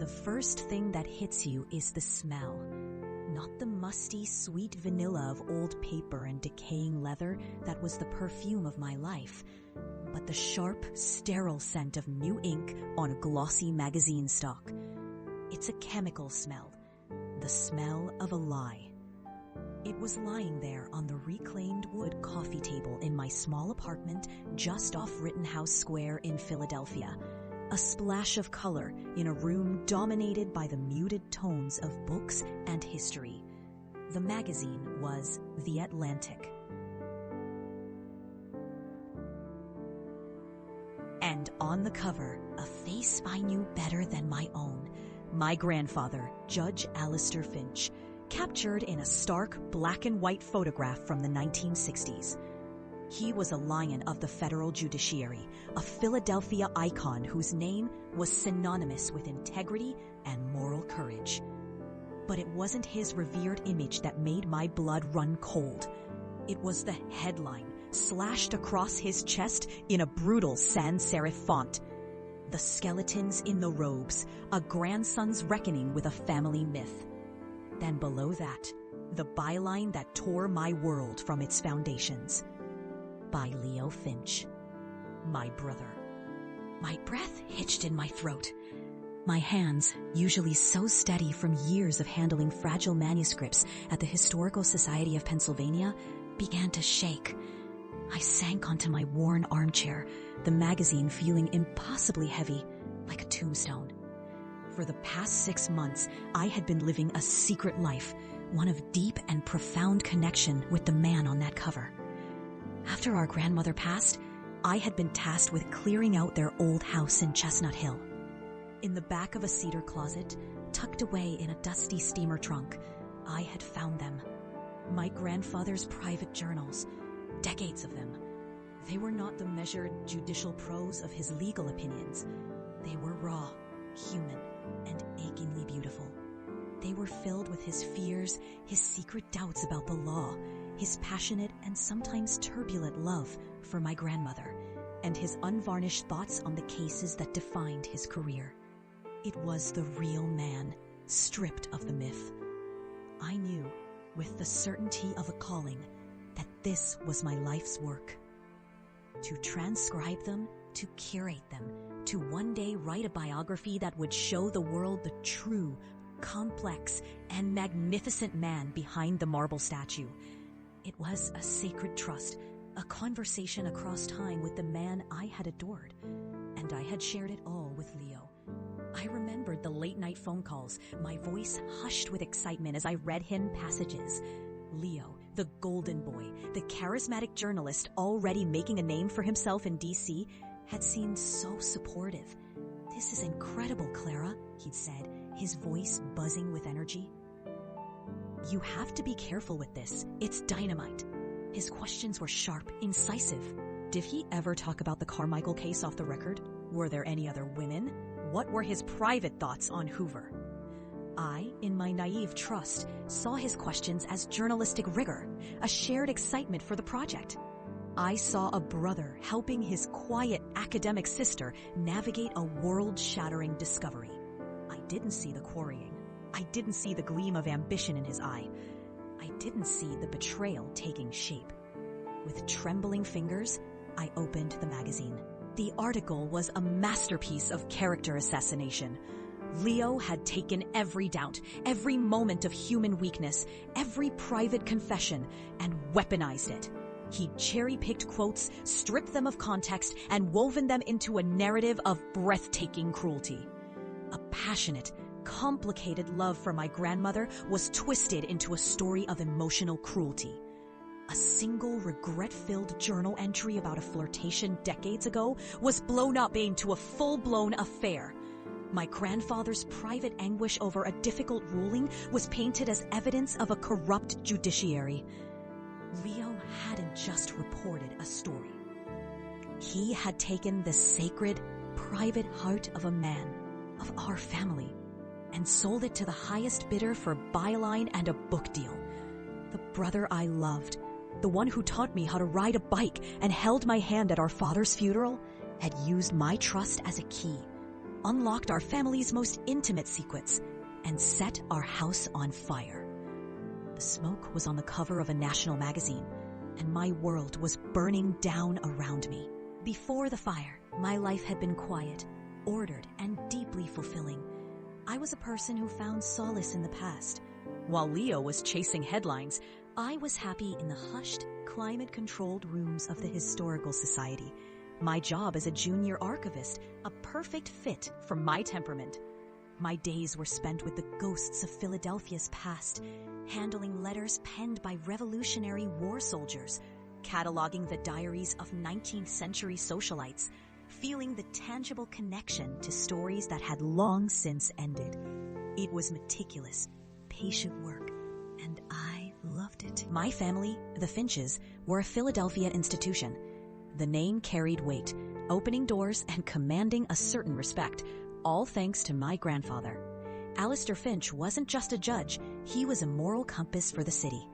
the first thing that hits you is the smell. Not the musty, sweet vanilla of old paper and decaying leather that was the perfume of my life, but the sharp, sterile scent of new ink on a glossy magazine stock. It's a chemical smell, the smell of a lie. It was lying there on the reclaimed wood coffee table in my small apartment just off Rittenhouse Square in Philadelphia, a splash of color in a room dominated by the muted tones of books and history. The magazine was The Atlantic. And on the cover, a face I knew better than my own, my grandfather, Judge Alistair Finch, captured in a stark black and white photograph from the 1960s. He was a lion of the federal judiciary, a Philadelphia icon whose name was synonymous with integrity and moral courage. But it wasn't his revered image that made my blood run cold. It was the headline slashed across his chest in a brutal sans serif font. The skeletons in the robes, a grandson's reckoning with a family myth. Then below that, the byline that tore my world from its foundations. By Leo Finch, my brother. My breath hitched in my throat. My hands, usually so steady from years of handling fragile manuscripts at the Historical Society of Pennsylvania, began to shake. I sank onto my worn armchair, the magazine feeling impossibly heavy, like a tombstone. For the past 6 months, I had been living a secret life, one of deep and profound connection with the man on that cover. After our grandmother passed, I had been tasked with clearing out their old house in Chestnut Hill. In the back of a cedar closet, tucked away in a dusty steamer trunk, I had found them. My grandfather's private journals, decades of them. They were not the measured judicial prose of his legal opinions. They were raw, human, and achingly beautiful. They were filled with his fears, his secret doubts about the law, his passionate and sometimes turbulent love for my grandmother, and his unvarnished thoughts on the cases that defined his career. It was the real man, stripped of the myth. I knew, with the certainty of a calling, that this was my life's work. To transcribe them, to curate them, to one day write a biography that would show the world the true, complex, and magnificent man behind the marble statue. It was a sacred trust, a conversation across time with the man I had adored, and I had shared it all with Leo. I remembered the late-night phone calls, my voice hushed with excitement as I read him passages. Leo, the golden boy, the charismatic journalist already making a name for himself in D.C., had seemed so supportive. "This is incredible, Clara," he'd said, his voice buzzing with energy. "You have to be careful with this. It's dynamite." His questions were sharp, incisive. Did he ever talk about the Carmichael case off the record? Were there any other women? What were his private thoughts on Hoover? I, in my naive trust, saw his questions as journalistic rigor, a shared excitement for the project. I saw a brother helping his quiet academic sister navigate a world-shattering discovery. I didn't see the quarrying. I didn't see the gleam of ambition in his eye. I didn't see the betrayal taking shape. With trembling fingers, I opened the magazine. The article was a masterpiece of character assassination. Leo had taken every doubt, every moment of human weakness, every private confession, and weaponized it. He'd cherry-picked quotes, stripped them of context, and woven them into a narrative of breathtaking cruelty. A passionate, complicated love for my grandmother was twisted into a story of emotional cruelty. A single regret-filled journal entry about a flirtation decades ago was blown up into a full-blown affair. My grandfather's private anguish over a difficult ruling was painted as evidence of a corrupt judiciary. Leo hadn't just reported a story. He had taken the sacred, private heart of a man, of our family, and sold it to the highest bidder for byline and a book deal. The brother I loved, the one who taught me how to ride a bike and held my hand at our father's funeral, had used my trust as a key, unlocked our family's most intimate secrets, and set our house on fire. The smoke was on the cover of a national magazine, and my world was burning down around me. Before the fire, my life had been quiet, ordered, and deeply fulfilling. I was a person who found solace in the past. While Leo was chasing headlines, I was happy in the hushed, climate-controlled rooms of the Historical Society. My job as a junior archivist, a perfect fit for my temperament. My days were spent with the ghosts of Philadelphia's past, handling letters penned by Revolutionary War soldiers, cataloging the diaries of 19th century socialites, feeling the tangible connection to stories that had long since ended. It was meticulous, patient work, and I loved it. My family, the Finches, were a Philadelphia institution. The name carried weight, opening doors and commanding a certain respect, all thanks to my grandfather. Alistair Finch wasn't just a judge, he was a moral compass for the city.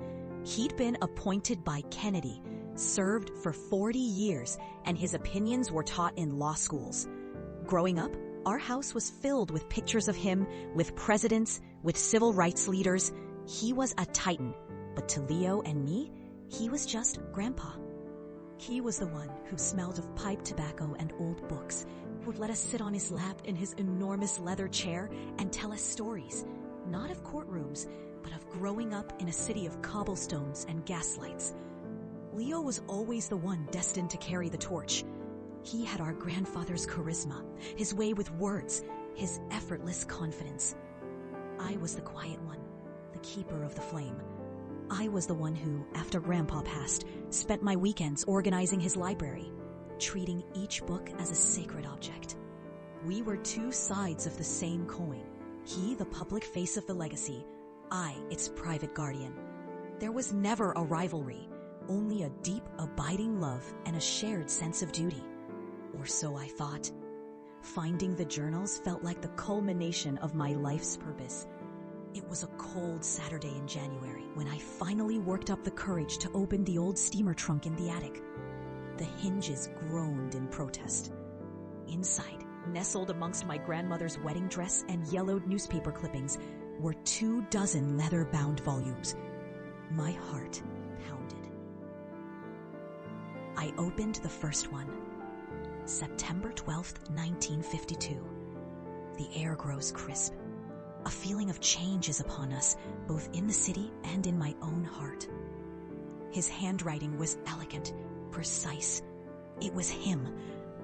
He'd been appointed by Kennedy, served for 40 years, and his opinions were taught in law schools. Growing up, our house was filled with pictures of him, with presidents, with civil rights leaders. He was a titan, but to Leo and me, he was just Grandpa. He was the one who smelled of pipe tobacco and old books, would let us sit on his lap in his enormous leather chair and tell us stories, not of courtrooms, but of growing up in a city of cobblestones and gaslights. Leo was always the one destined to carry the torch. He had our grandfather's charisma, his way with words, his effortless confidence. I was the quiet one, the keeper of the flame. I was the one who, after Grandpa passed, spent my weekends organizing his library, treating each book as a sacred object. We were two sides of the same coin. He, the public face of the legacy, I, its private guardian. There was never a rivalry, only a deep, abiding love and a shared sense of duty. Or so I thought. Finding the journals felt like the culmination of my life's purpose. It was a cold Saturday in January when I finally worked up the courage to open the old steamer trunk in the attic. The hinges groaned in protest. Inside, nestled amongst my grandmother's wedding dress and yellowed newspaper clippings, were 24 leather-bound volumes. My heart pounded. I opened the first one. September 12th, 1952. The air grows crisp. A feeling of change is upon us, both in the city and in my own heart. His handwriting was elegant, precise. It was him.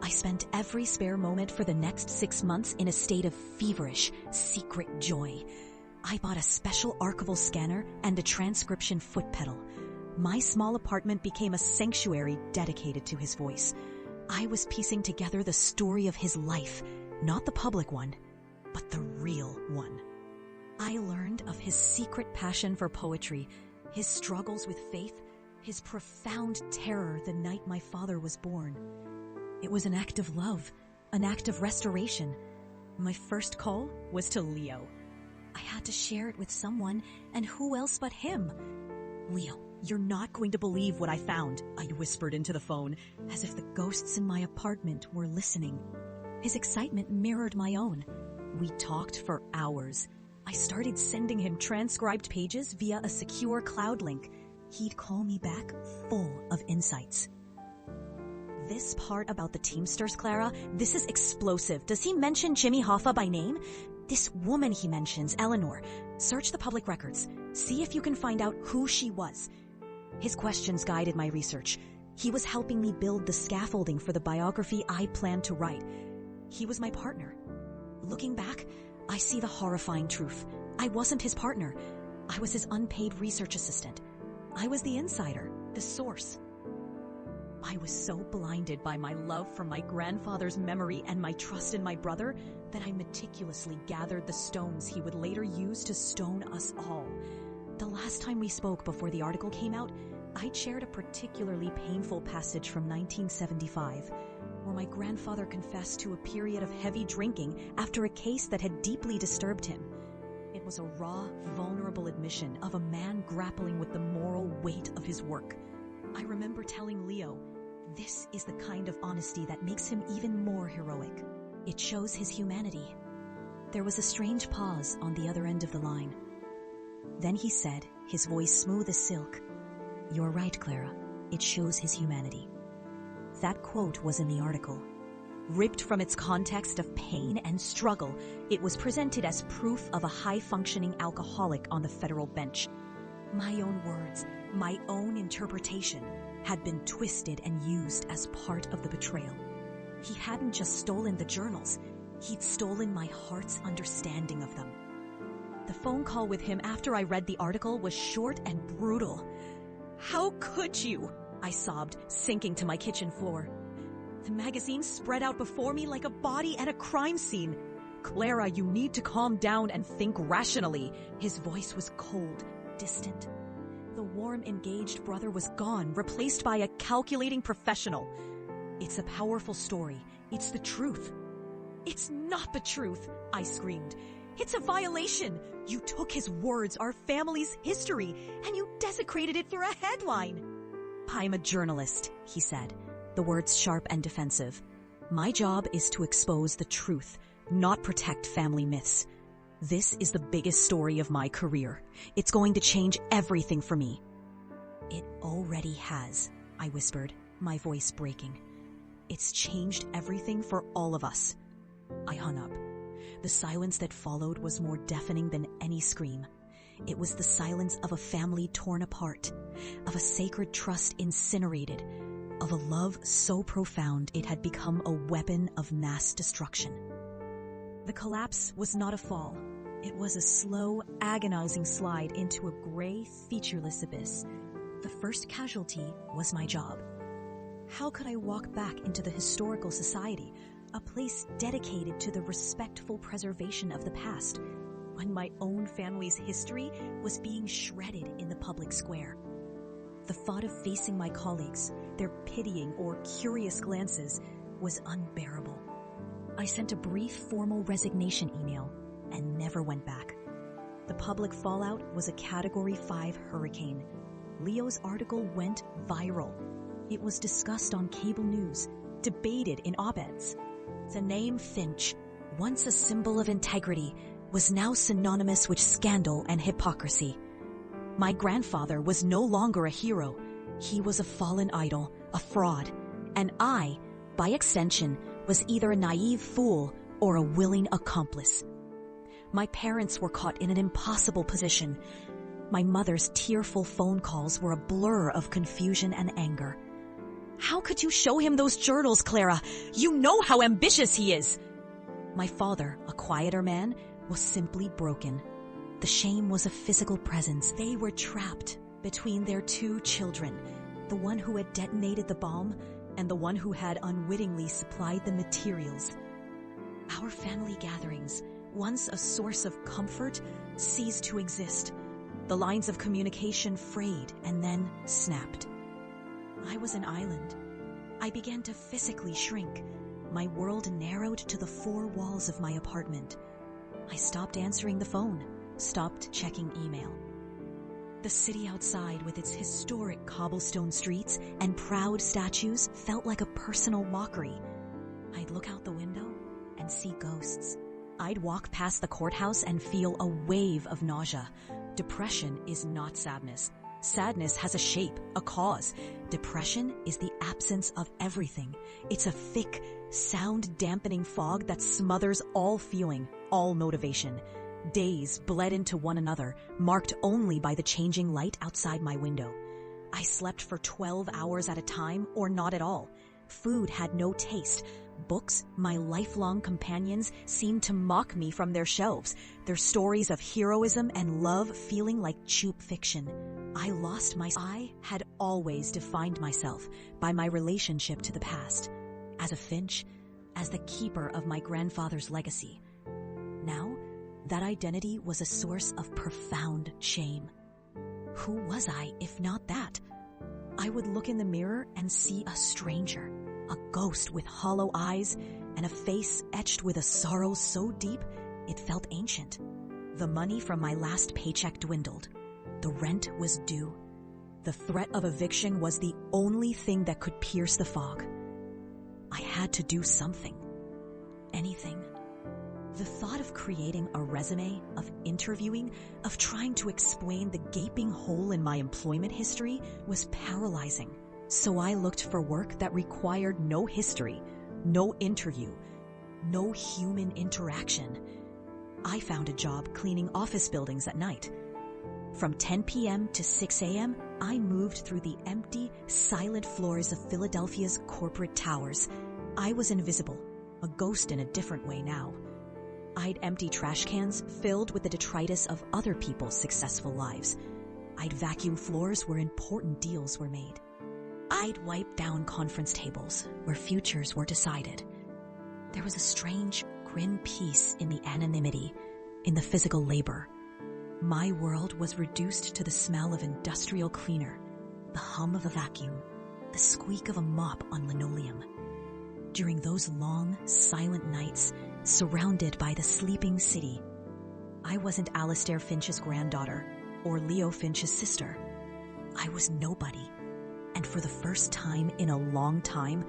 I spent every spare moment for the next 6 months in a state of feverish, secret joy. I bought a special archival scanner and a transcription foot pedal. My small apartment became a sanctuary dedicated to his voice. I was piecing together the story of his life, not the public one, but the real one. I learned of his secret passion for poetry, his struggles with faith, his profound terror the night my father was born. It was an act of love, an act of restoration. My first call was to Leo. I had to share it with someone, and who else but him? Leo, you're not going to believe what I found, I whispered into the phone, as if the ghosts in my apartment were listening. His excitement mirrored my own. We talked for hours. I started sending him transcribed pages via a secure cloud link. He'd call me back full of insights. This part about the Teamsters, Clara, this is explosive. Does he mention Jimmy Hoffa by name? This woman he mentions, Eleanor. Search the public records. See if you can find out who she was. His questions guided my research. He was helping me build the scaffolding for the biography I planned to write. He was my partner. Looking back, I see the horrifying truth. I wasn't his partner. I was his unpaid research assistant. I was the insider, the source. I was so blinded by my love for my grandfather's memory and my trust in my brother that I meticulously gathered the stones he would later use to stone us all. The last time we spoke before the article came out, I'd shared a particularly painful passage from 1975, where my grandfather confessed to a period of heavy drinking after a case that had deeply disturbed him. It was a raw, vulnerable admission of a man grappling with the moral weight of his work. I remember telling Leo, this is the kind of honesty that makes him even more heroic. It shows his humanity. There was a strange pause on the other end of the line. Then he said, his voice smooth as silk, "You're right, Clara. It shows his humanity." That quote was in the article. Ripped from its context of pain and struggle, it was presented as proof of a high-functioning alcoholic on the federal bench. My own words, my own interpretation, had been twisted and used as part of the betrayal. He hadn't just stolen the journals, he'd stolen my heart's understanding of them. The phone call with him after I read the article was short and brutal. "How could you?" I sobbed, sinking to my kitchen floor. The magazine spread out before me like a body at a crime scene. "Clara, you need to calm down and think rationally." His voice was cold, distant. The warm, engaged brother was gone, replaced by a calculating professional. "It's a powerful story. It's the truth." "It's not the truth," I screamed. "It's a violation. You took his words, our family's history, and you desecrated it for a headline." "I'm a journalist," he said, the words sharp and defensive. "My job is to expose the truth, not protect family myths. This is the biggest story of my career. It's going to change everything for me." "It already has," I whispered, my voice breaking. "It's changed everything for all of us." I hung up. The silence that followed was more deafening than any scream. It was the silence of a family torn apart, of a sacred trust incinerated, of a love so profound it had become a weapon of mass destruction. The collapse was not a fall. It was a slow, agonizing slide into a gray, featureless abyss. The first casualty was my job. How could I walk back into the historical society, a place dedicated to the respectful preservation of the past, when my own family's history was being shredded in the public square? The thought of facing my colleagues, their pitying or curious glances, was unbearable. I sent a brief formal resignation email and never went back. The public fallout was a Category 5 hurricane. Leo's article went viral. It was discussed on cable news, debated in op-eds. The name Finch, once a symbol of integrity, was now synonymous with scandal and hypocrisy. My grandfather was no longer a hero. He was a fallen idol, a fraud, and I, by extension, was either a naive fool or a willing accomplice. My parents were caught in an impossible position. My mother's tearful phone calls were a blur of confusion and anger. "How could you show him those journals, Clara? You know how ambitious he is!" My father, a quieter man, was simply broken. The shame was a physical presence. They were trapped between their two children, the one who had detonated the bomb and the one who had unwittingly supplied the materials. Our family gatherings, once a source of comfort, ceased to exist. The lines of communication frayed and then snapped. I was an island. I began to physically shrink. My world narrowed to the four walls of my apartment. I stopped answering the phone, stopped checking email. The city outside, with its historic cobblestone streets and proud statues, felt like a personal mockery. I'd look out the window and see ghosts. I'd walk past the courthouse and feel a wave of nausea. Depression is not sadness. Sadness has a shape, a cause. Depression is the absence of everything. It's a thick, sound-dampening fog that smothers all feeling, all motivation. Days bled into one another, marked only by the changing light outside my window. I slept for 12 hours at a time or not at all. Food had no taste. Books, my lifelong companions, seemed to mock me from their shelves, their stories of heroism and love feeling like cheap fiction. I had always defined myself by my relationship to the past, as a Finch, as the keeper of my grandfather's legacy. Now, that identity was a source of profound shame. Who was I, if not that? I would look in the mirror and see a stranger, a ghost with hollow eyes and a face etched with a sorrow so deep it felt ancient. The money from my last paycheck dwindled. The rent was due. The threat of eviction was the only thing that could pierce the fog. I had to do something. anything. The thought of creating a resume, of interviewing, of trying to explain the gaping hole in my employment history was paralyzing. So I looked for work that required no history, no interview, no human interaction. I found a job cleaning office buildings at night. From 10 p.m. to 6 a.m., I moved through the empty, silent floors of Philadelphia's corporate towers. I was invisible, a ghost in a different way now. I'd empty trash cans filled with the detritus of other people's successful lives. I'd vacuum floors where important deals were made. I'd wipe down conference tables where futures were decided. There was a strange, grim peace in the anonymity, in the physical labor. My world was reduced to the smell of industrial cleaner, the hum of a vacuum, the squeak of a mop on linoleum. During those long, silent nights, surrounded by the sleeping city, I wasn't Alistair Finch's granddaughter or Leo Finch's sister. I was nobody. And for the first time in a long time,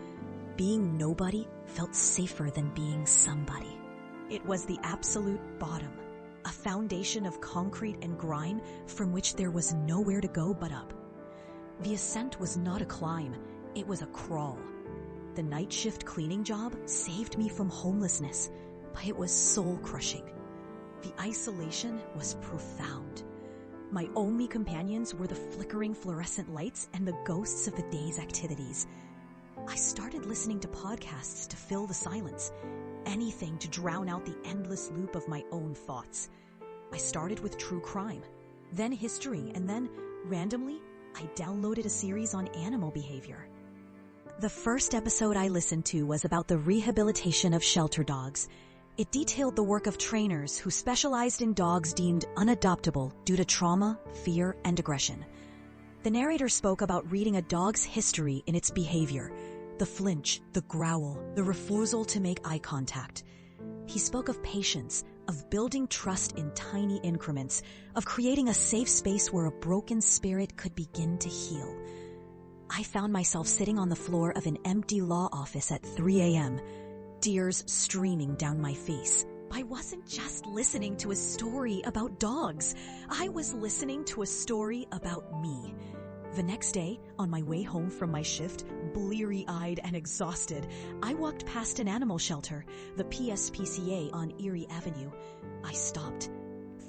being nobody felt safer than being somebody. It was the absolute bottom, a foundation of concrete and grime from which there was nowhere to go but up. The ascent was not a climb, it was a crawl. The night shift cleaning job saved me from homelessness, but it was soul-crushing. The isolation was profound. My only companions were the flickering fluorescent lights and the ghosts of the day's activities. I started listening to podcasts to fill the silence, anything to drown out the endless loop of my own thoughts. I started with true crime, then history, and then, randomly, I downloaded a series on animal behavior. The first episode I listened to was about the rehabilitation of shelter dogs. It detailed the work of trainers who specialized in dogs deemed unadoptable due to trauma, fear, and aggression. The narrator spoke about reading a dog's history in its behavior, the flinch, the growl, the refusal to make eye contact. He spoke of patience, of building trust in tiny increments, of creating a safe space where a broken spirit could begin to heal. I found myself sitting on the floor of an empty law office at 3 a.m., tears streaming down my face. I wasn't just listening to a story about dogs. I was listening to a story about me. The next day, on my way home from my shift, bleary-eyed and exhausted, I walked past an animal shelter, the PSPCA on Erie Avenue. I stopped.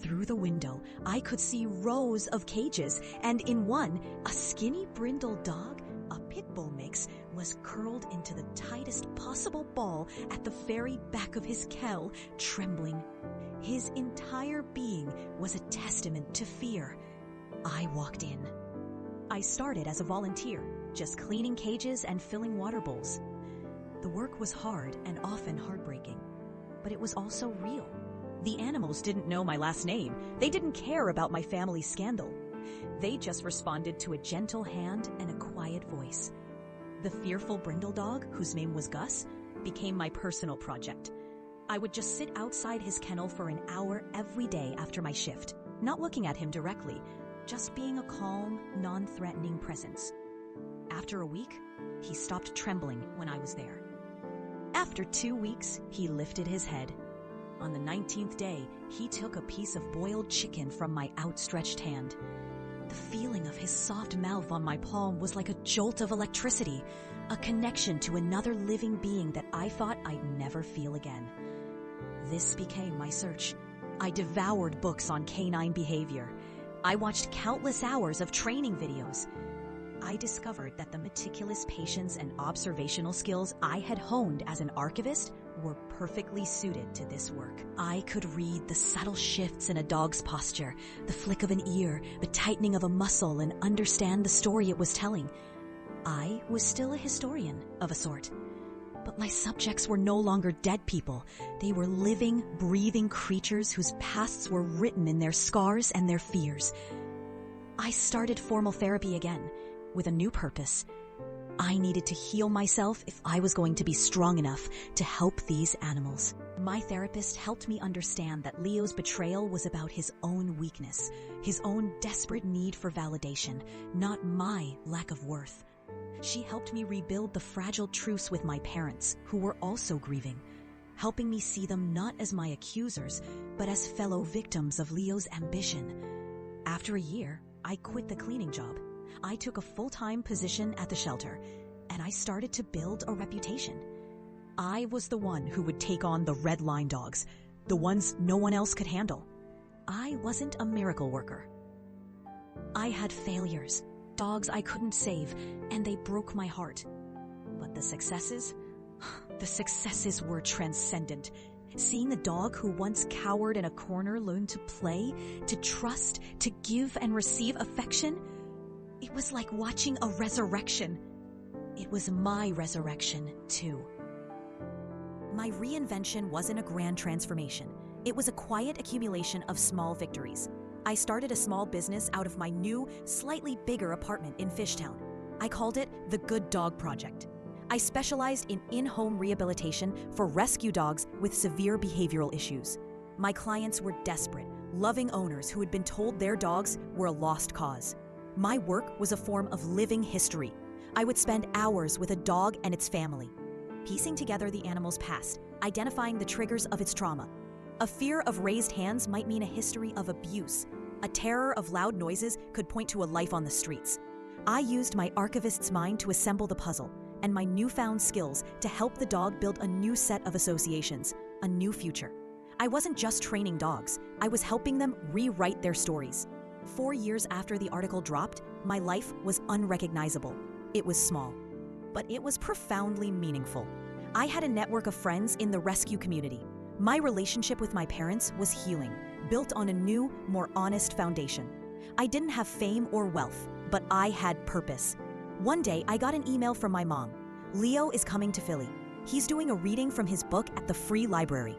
Through the window, I could see rows of cages, and in one, a skinny brindle dog, a pit bull mix, was curled into the tightest possible ball at the very back of his kennel, trembling. His entire being was a testament to fear. I walked in. I started as a volunteer, just cleaning cages and filling water bowls. The work was hard and often heartbreaking, but it was also real. The animals didn't know my last name. They didn't care about my family scandal. They just responded to a gentle hand and a quiet voice. The fearful brindle dog, whose name was Gus, became my personal project. I would just sit outside his kennel for an hour every day after my shift, not looking at him directly, just being a calm, non-threatening presence. After a week, he stopped trembling when I was there. After 2 weeks, he lifted his head. On the 19th day, he took a piece of boiled chicken from my outstretched hand. The feeling of his soft mouth on my palm was like a jolt of electricity, a connection to another living being that I thought I'd never feel again. This became my search. I devoured books on canine behavior. I watched countless hours of training videos. I discovered that the meticulous patience and observational skills I had honed as an archivist were perfectly suited to this work. I could read the subtle shifts in a dog's posture, the flick of an ear, the tightening of a muscle, and understand the story it was telling. I was still a historian of a sort. But my subjects were no longer dead people. They were living, breathing creatures whose pasts were written in their scars and their fears. I started formal therapy again, with a new purpose. I needed to heal myself if I was going to be strong enough to help these animals. My therapist helped me understand that Leo's betrayal was about his own weakness, his own desperate need for validation, not my lack of worth. She helped me rebuild the fragile truce with my parents, who were also grieving. helping me see them not as my accusers, but as fellow victims of Leo's ambition. After a year, I quit the cleaning job. I took a full-time position at the shelter, and I started to build a reputation. I was the one who would take on the red line dogs, the ones no one else could handle. I wasn't a miracle worker. I had failures, dogs I couldn't save, and they broke my heart. But the successes were transcendent. Seeing the dog who once cowered in a corner learn to play, to trust, to give and receive affection, it was like watching a resurrection. It was my resurrection, too. My reinvention wasn't a grand transformation. It was a quiet accumulation of small victories. I started a small business out of my new, slightly bigger apartment in Fishtown. I called it the Good Dog Project. I specialized in-home rehabilitation for rescue dogs with severe behavioral issues. My clients were desperate, loving owners who had been told their dogs were a lost cause. My work was a form of living history. I would spend hours with a dog and its family, piecing together the animal's past, identifying the triggers of its trauma. A fear of raised hands might mean a history of abuse. A terror of loud noises could point to a life on the streets. I used my archivist's mind to assemble the puzzle, and my newfound skills to help the dog build a new set of associations, a new future. I wasn't just training dogs, I was helping them rewrite their stories. 4 years after the article dropped, my life was unrecognizable. It was small, but it was profoundly meaningful. I had a network of friends in the rescue community. My relationship with my parents was healing, built on a new, more honest foundation. I didn't have fame or wealth, but I had purpose. One day, I got an email from my mom. Leo is coming to Philly. He's doing a reading from his book at the free library.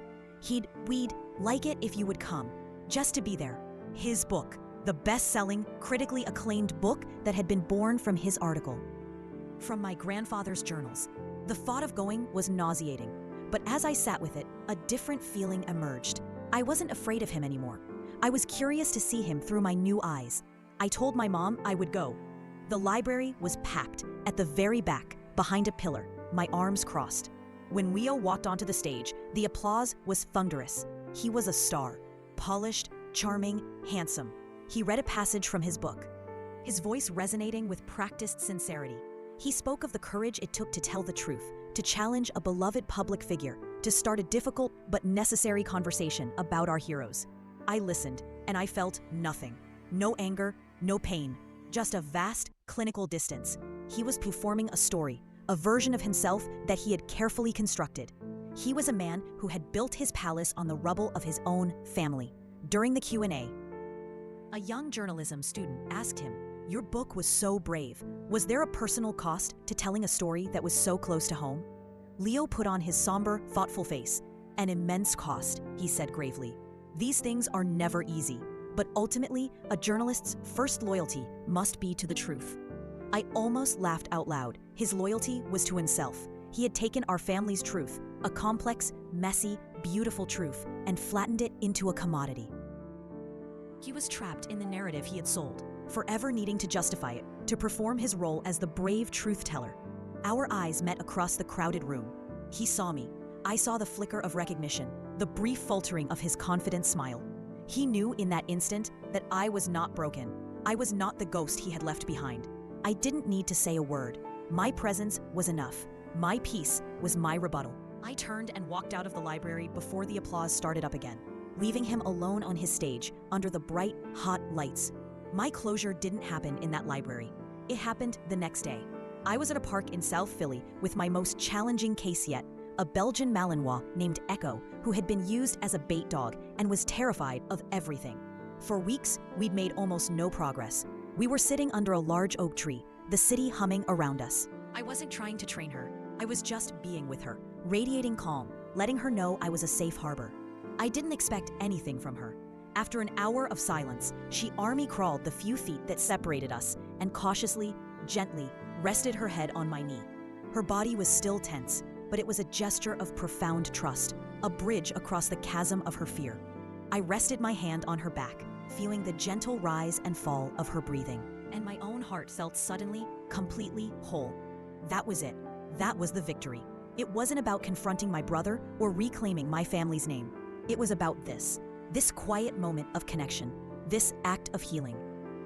We'd like it if you would come, just to be there. His book, the best-selling, critically acclaimed book that had been born from his article. From my grandfather's journals, the thought of going was nauseating. But as I sat with it, a different feeling emerged. I wasn't afraid of him anymore. I was curious to see him through my new eyes. I told my mom I would go. The library was packed, at the very back, behind a pillar, my arms crossed. When Leo walked onto the stage, the applause was thunderous. He was a star, polished, charming, handsome. He read a passage from his book, his voice resonating with practiced sincerity. He spoke of the courage it took to tell the truth, to challenge a beloved public figure, to start a difficult but necessary conversation about our heroes. I listened, and I felt nothing. No anger, no pain, just a vast, clinical distance. He was performing a story, a version of himself that he had carefully constructed. He was a man who had built his palace on the rubble of his own family. During the Q&A, a young journalism student asked him, "Your book was so brave. Was there a personal cost to telling a story that was so close to home?" Leo put on his somber, thoughtful face. "An immense cost," he said gravely. "These things are never easy, but ultimately, a journalist's first loyalty must be to the truth." I almost laughed out loud. His loyalty was to himself. He had taken our family's truth, a complex, messy, beautiful truth, and flattened it into a commodity. He was trapped in the narrative he had sold, forever needing to justify it, to perform his role as the brave truth teller. Our eyes met across the crowded room. He saw me. I saw the flicker of recognition, the brief faltering of his confident smile. He knew in that instant that I was not broken. I was not the ghost he had left behind. I didn't need to say a word. My presence was enough. My peace was my rebuttal. I turned and walked out of the library before the applause started up again, leaving him alone on his stage under the bright, hot lights. My closure didn't happen in that library. It happened the next day. I was at a park in South Philly with my most challenging case yet, a Belgian Malinois named Echo, who had been used as a bait dog and was terrified of everything. For weeks, we'd made almost no progress. We were sitting under a large oak tree, the city humming around us. I wasn't trying to train her. I was just being with her, radiating calm, letting her know I was a safe harbor. I didn't expect anything from her. After an hour of silence, she army crawled the few feet that separated us and cautiously, gently, rested her head on my knee. Her body was still tense, but it was a gesture of profound trust, a bridge across the chasm of her fear. I rested my hand on her back, feeling the gentle rise and fall of her breathing, and my own heart felt suddenly, completely whole. That was it. That was the victory. It wasn't about confronting my brother or reclaiming my family's name. It was about this quiet moment of connection, this act of healing.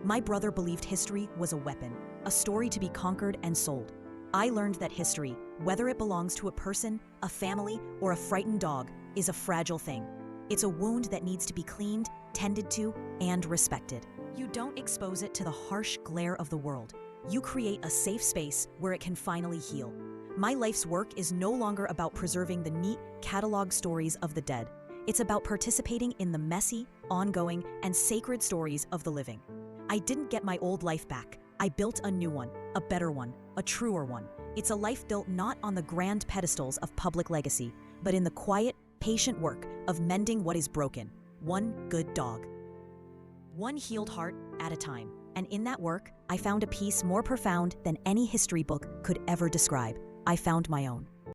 My brother believed history was a weapon, a story to be conquered and sold. I learned that history, whether it belongs to a person, a family, or a frightened dog, is a fragile thing. It's a wound that needs to be cleaned, tended to, and respected. You don't expose it to the harsh glare of the world. You create a safe space where it can finally heal. My life's work is no longer about preserving the neat, cataloged stories of the dead. It's about participating in the messy, ongoing, and sacred stories of the living. I didn't get my old life back. I built a new one, a better one, a truer one. It's a life built not on the grand pedestals of public legacy, but in the quiet, patient work of mending what is broken, one good dog. One healed heart at a time. And in that work, I found a peace more profound than any history book could ever describe. I found my own.